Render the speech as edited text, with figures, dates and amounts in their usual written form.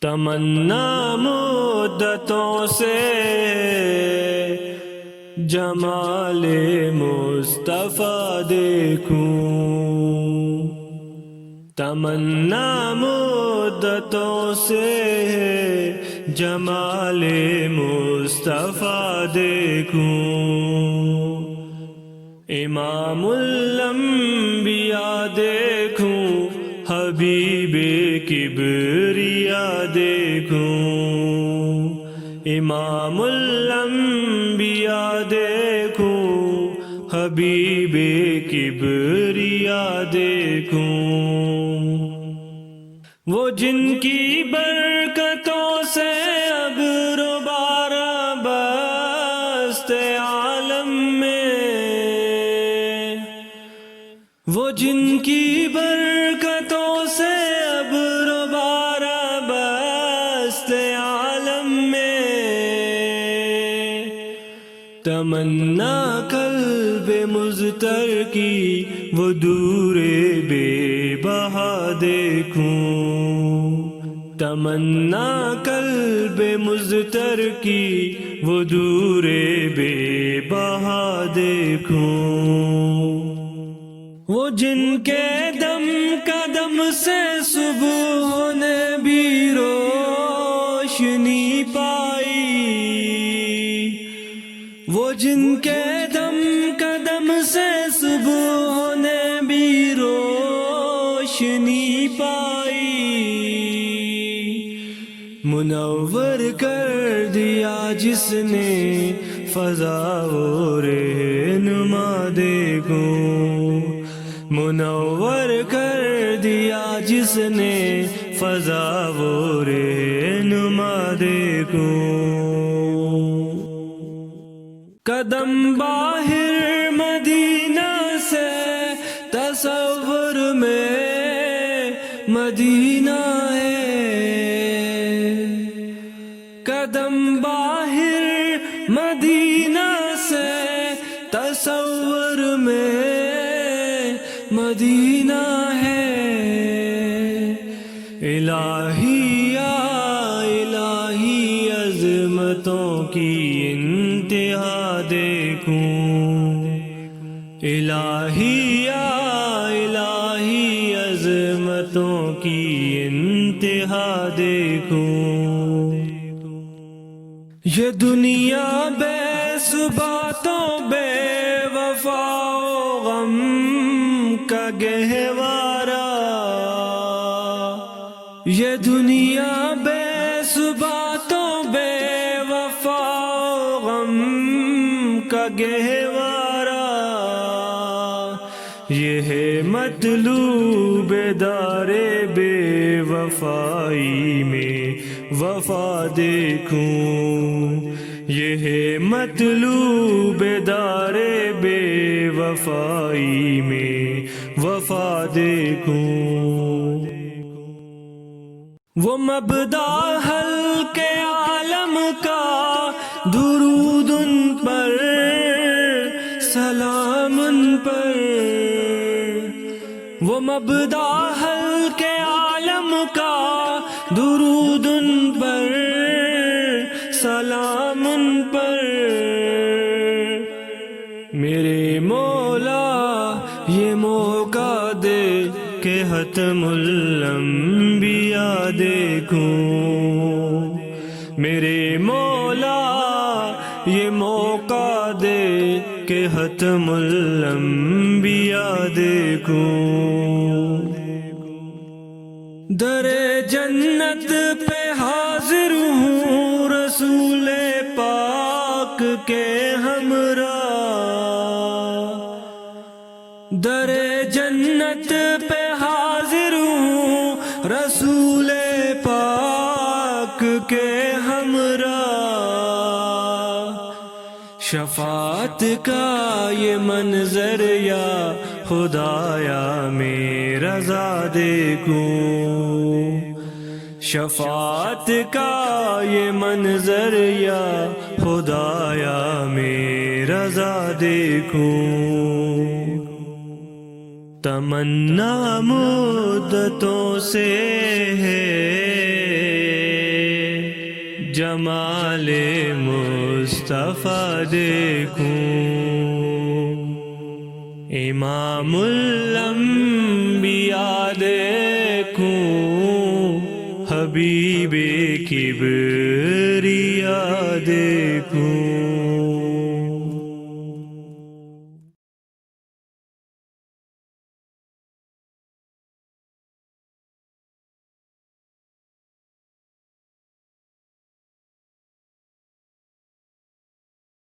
تمنا مدتوں سے جمال مصطفیٰ دیکھوں، تمنا مدتوں سے جمال مصطفیٰ دیکھوں، امام الانبیاء دیکھوں، حبیب کبریاء دیکھوں، امام الانبیاء دیکھوں، حبیب کبریاء دیکھوں، وہ جن کی برکتوں سے ابر و بارہ بستے عالم میں، وہ جن کی برکتوں سے ابر و بارہ بستے عالم میں، تمنا قلب مضطر کی وہ دور بے بہا دیکھوں، تمنا قلب مضطر کی وہ دور بے بہا دیکھوں، وہ جن کے دم قدم سے صبح نے بھی روشنی پائی، وہ جن کے دم قدم سے صبح نے بھی روشنی پائی، منور کر دیا جس نے فضا و رہنما دیکھوں، منور کر دیا جس نے فضا و رہنما دیکھوں، قدم باہر مدینہ سے تصور میں مدینہ ہے، قدم باہر مدینہ سے تصور میں مدینہ ہے، الہی یا الہی عظمتوں کی انتہا دیکھوں، الہی یا الہی عظمتوں کی انتہا دیکھوں، یہ دنیا بے ثباتوں بے وفا و غم کا گہوارہ، یہ دنیا بے ثباتوں بے وفا و غم کا گہوارہ، یہ ہے مطلوب دار بے وفائی میں وفا دیکھوں، یہ ہے مطلوب دار بے وفائی میں وفا دیکھوں، وہ مبدا خلق عالم کا درود ان پر، سلام ان پر، وہ مبدا خلق عالم کا درود ان پر، سلام ان پر، میرے مولا یہ موقع دے کہ ختم الانبیاء دیکھوں، میرے مولا یہ موقع دے کہ ختم الانبیاء دیکھوں، در جنت پہ حاضر ہوں رسول پاک کے ہمراہ، در جنت پہ حاضر ہوں رسول پاک کے ہمراہ، شفاعت کا یہ منظر یا خدایا میں رضا دیکھوں، شفاعت کا یہ منظر یا خدایا میں رضا دیکھوں، تمنا مدتوں سے ہے جمال مصطفیٰ دیکھوں، امام الانبیاء دیکھوں، حبیب کبریا دیکھوں۔